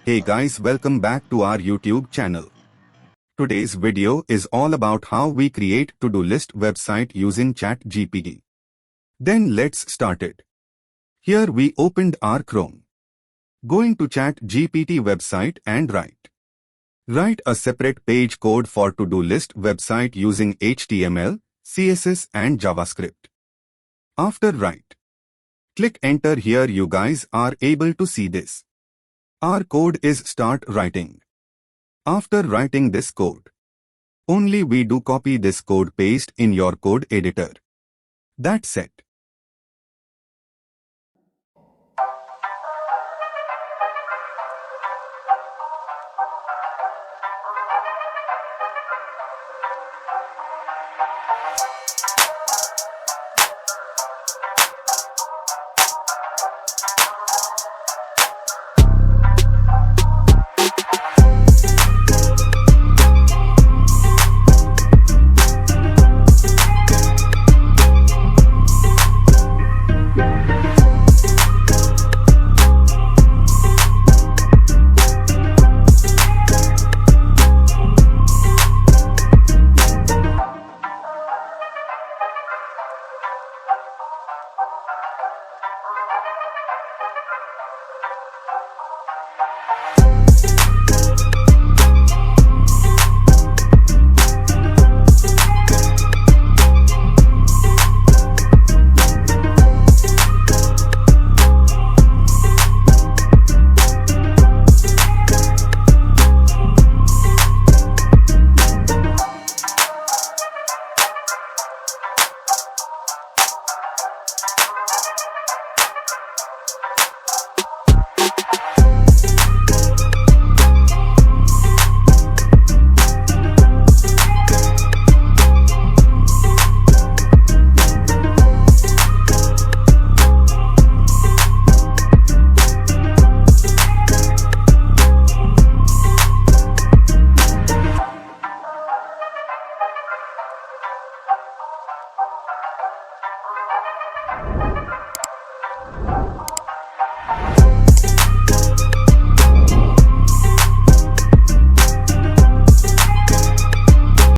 Hey guys, welcome back to our YouTube channel. Today's video is all about how we create to-do list website using ChatGPT. Then let's start it. Here we opened our Chrome. Going to ChatGPT website and write a separate page code for to-do list website using HTML, CSS and JavaScript. After click enter. Here you guys are able to see this. Our code is start writing. After writing this code, only we do copy this code paste in your code editor. That's it.